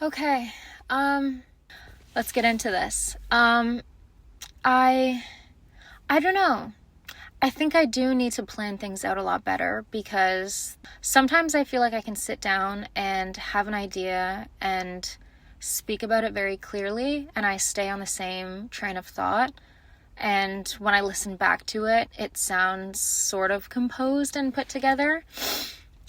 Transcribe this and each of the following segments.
Okay. Um, let's get into this. I I don't know. I think I do need to plan things out a lot better because sometimes I feel like I can sit down and have an idea and speak about it very clearly and I stay on the same train of thought. And when I listen back to it, it sounds sort of composed and put together.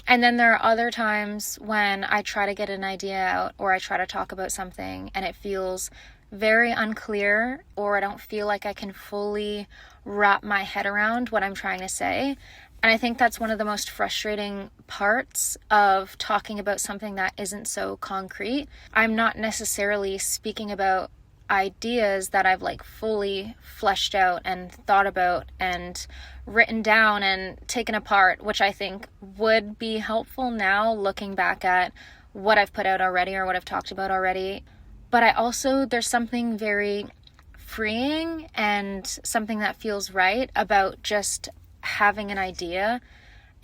And then there are other times when I try to get an idea out or I try to talk about something and it feels very unclear, or I don't feel like I can fully wrap my head around what I'm trying to say. And I think that's one of the most frustrating parts of talking about something that isn't so concrete. I'm not necessarily speaking about ideas that I've like fully fleshed out and thought about and written down and taken apart, which I think would be helpful now looking back at what I've put out already or what I've talked about already. But there's something very freeing and something that feels right about just having an idea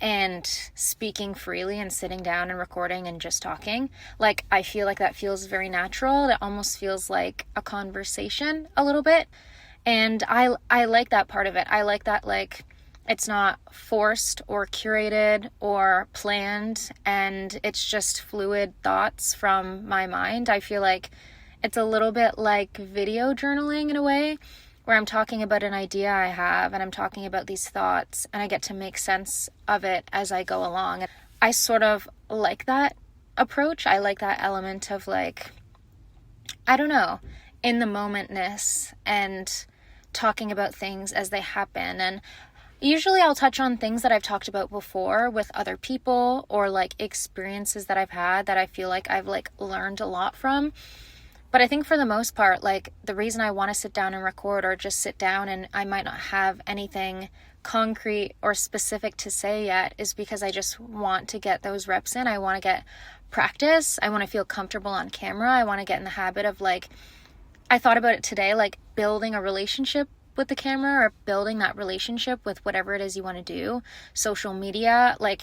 and speaking freely and sitting down and recording and just talking. Like, I feel like that feels very natural. It almost feels like a conversation a little bit. And I like that part of it. I like that, like, it's not forced or curated or planned, and it's just fluid thoughts from my mind. I feel like it's a little bit like video journaling in a way, where I'm talking about an idea I have and I'm talking about these thoughts and I get to make sense of it as I go along. I sort of like that approach. I like that element of, like, I don't know, in the momentness and talking about things as they happen. And usually I'll touch on things that I've talked about before with other people, or like experiences that I've had that I feel like I've like learned a lot from. But I think for the most part, like, the reason I want to sit down and record, or just sit down and I might not have anything concrete or specific to say yet, is because I just want to get those reps in. I want to get practice. I want to feel comfortable on camera. I want to get in the habit of, like, I thought about it today, like building a relationship with the camera, or building that relationship with whatever it is you want to do. Social media, like,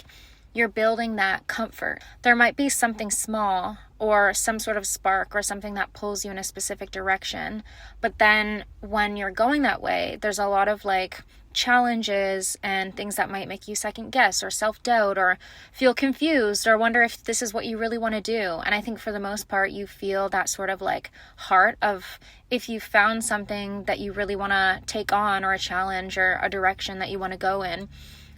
you're building that comfort. There might be something small or some sort of spark or something that pulls you in a specific direction. But then when you're going that way, there's a lot of like challenges and things that might make you second guess or self-doubt or feel confused or wonder if this is what you really want to do. And I think for the most part, you feel that sort of like heart of, if you found something that you really want to take on, or a challenge or a direction that you want to go in.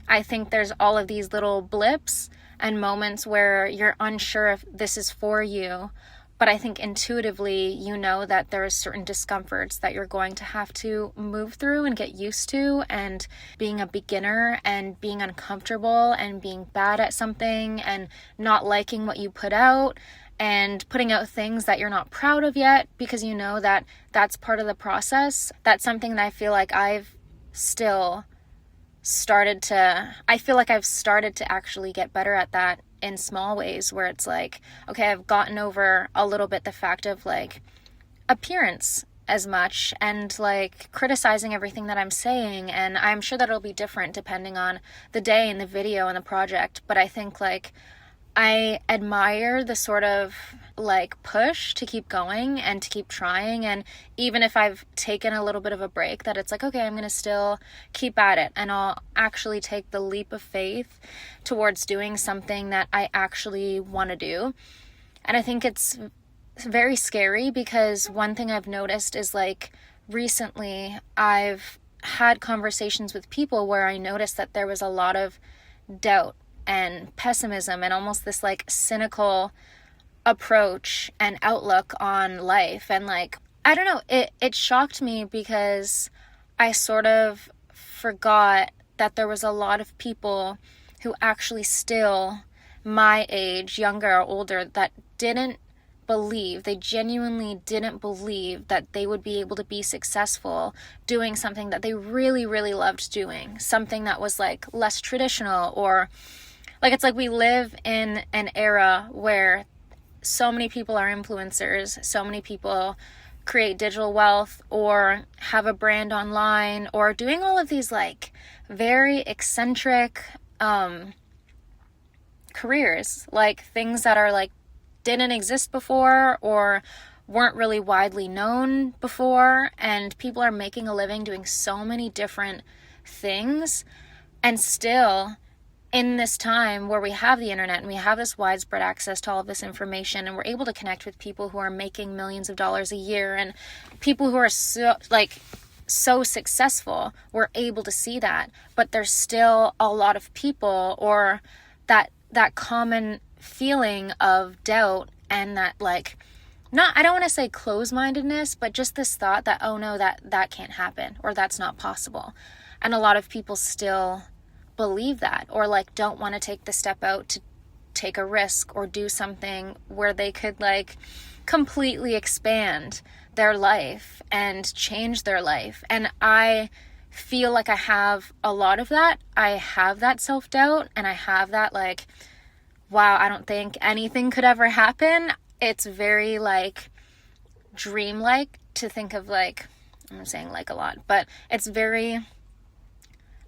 I think there's all of these little blips and moments where you're unsure if this is for you, but I think intuitively you know that there are certain discomforts that you're going to have to move through and get used to, and being a beginner and being uncomfortable and being bad at something and not liking what you put out and putting out things that you're not proud of yet, because you know that that's part of the process. That's something that I feel like I've started to actually get better at that in small ways, where it's like, okay, I've gotten over a little bit the fact of like appearance as much and like criticizing everything that I'm saying. And I'm sure that it'll be different depending on the day and the video and the project. But I think like I admire the sort of like push to keep going and to keep trying. And even if I've taken a little bit of a break, that it's like, okay, I'm going to still keep at it, and I'll actually take the leap of faith towards doing something that I actually want to do. And I think it's very scary, because one thing I've noticed is like recently I've had conversations with people where I noticed that there was a lot of doubt and pessimism and almost this like cynical approach and outlook on life. And like, I don't know, it shocked me, because I sort of forgot that there was a lot of people who actually still my age, younger or older, that they genuinely didn't believe that they would be able to be successful doing something that they really, really loved doing, something that was like less traditional, or like, it's like we live in an era where so many people are influencers, so many people create digital wealth or have a brand online or doing all of these like very eccentric careers, like things that are like didn't exist before or weren't really widely known before, and people are making a living doing so many different things. And still, in this time where we have the internet and we have this widespread access to all of this information, and we're able to connect with people who are making millions of dollars a year and people who are so successful, we're able to see that. But there's still a lot of people, or that common feeling of doubt, and that I don't want to say closed-mindedness, but just this thought that, oh no, that can't happen, or that's not possible. And a lot of people still believe that, or don't want to take the step out to take a risk or do something where they could completely expand their life and change their life. And I feel like I have a lot of that. I have that self-doubt, and I have that wow, I don't think anything could ever happen. It's very dreamlike to think of I'm saying a lot, but it's very,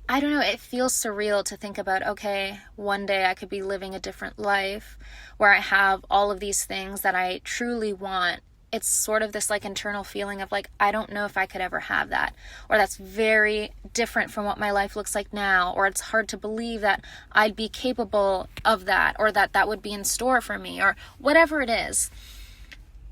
I don't know, it feels surreal to think about, okay, one day I could be living a different life where I have all of these things that I truly want. It's sort of this internal feeling of I don't know if I could ever have that, or that's very different from what my life looks like now, or it's hard to believe that I'd be capable of that, or that would be in store for me, or whatever it is.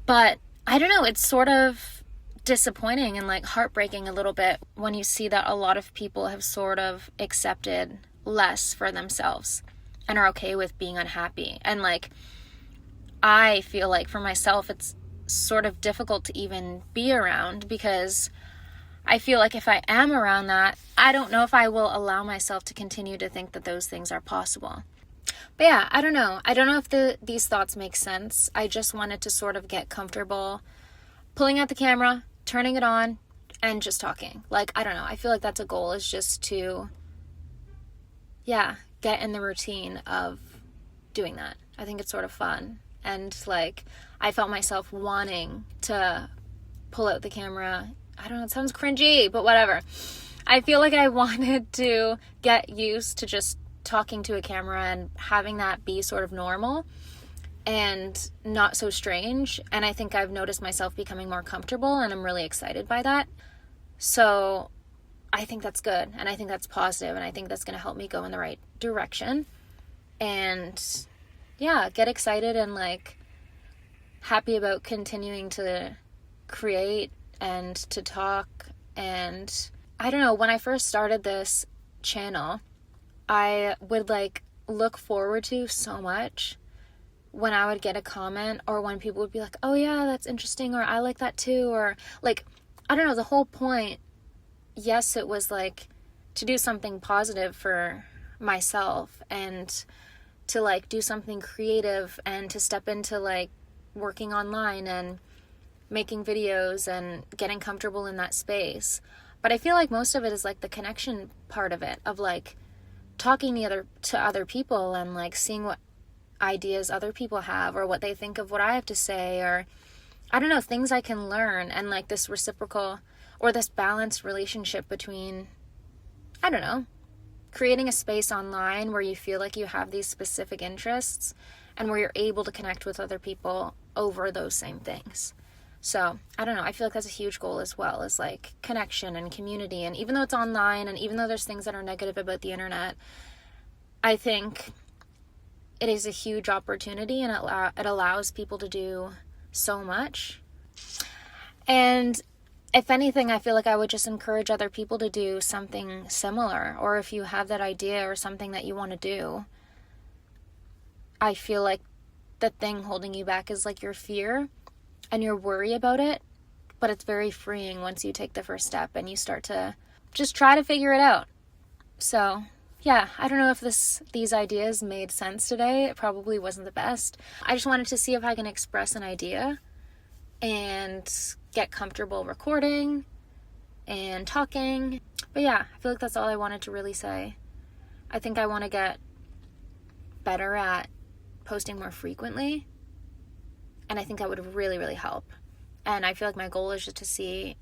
But I don't know, it's sort of disappointing and heartbreaking a little bit when you see that a lot of people have sort of accepted less for themselves and are okay with being unhappy. And I feel for myself, it's sort of difficult to even be around, because I feel if I am around that, I don't know if I will allow myself to continue to think that those things are possible. But yeah, I don't know if these thoughts make sense. I just wanted to sort of get comfortable pulling out the camera, turning it on, and just talking. I don't know, I feel that's a goal, is just to get in the routine of doing that. I think it's sort of fun. And I felt myself wanting to pull out the camera. I don't know, it sounds cringy, but whatever. I feel I wanted to get used to just talking to a camera and having that be sort of normal and not so strange. And I think I've noticed myself becoming more comfortable, and I'm really excited by that. So I think that's good, and I think that's positive, and I think that's going to help me go in the right direction. And get excited and happy about continuing to create and to talk. And I don't know, when I first started this channel, I would look forward to so much when I would get a comment, or when people would be like, oh yeah, that's interesting, or I like that too, or I don't know, the whole point, yes, it was to do something positive for myself, and to do something creative, and to step into working online and making videos and getting comfortable in that space. But I feel most of it is the connection part of it, of talking to other people, and seeing what ideas other people have, or what they think of what I have to say, or I don't know, things I can learn, and this reciprocal, or this balanced relationship between, I don't know, creating a space online where you feel you have these specific interests, and where you're able to connect with other people over those same things. So I don't know, I feel that's a huge goal as well, is connection and community. And even though it's online, and even though there's things that are negative about the internet, I think it is a huge opportunity, and it allows people to do so much. And if anything, I feel I would just encourage other people to do something similar. Or if you have that idea or something that you want to do, I feel the thing holding you back is your fear and your worry about it. But it's very freeing once you take the first step and you start to just try to figure it out. So yeah, I don't know if these ideas made sense today. It probably wasn't the best. I just wanted to see if I can express an idea and get comfortable recording and talking. But yeah, I feel that's all I wanted to really say. I think I want to get better at posting more frequently, and I think that would really, really help. And I feel my goal is just to see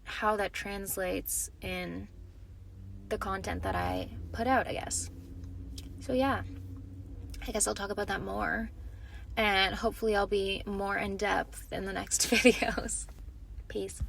how that translates in the content that I put out, I guess. So yeah, I guess I'll talk about that more. and hopefully I'll be more in depth in the next videos. Peace.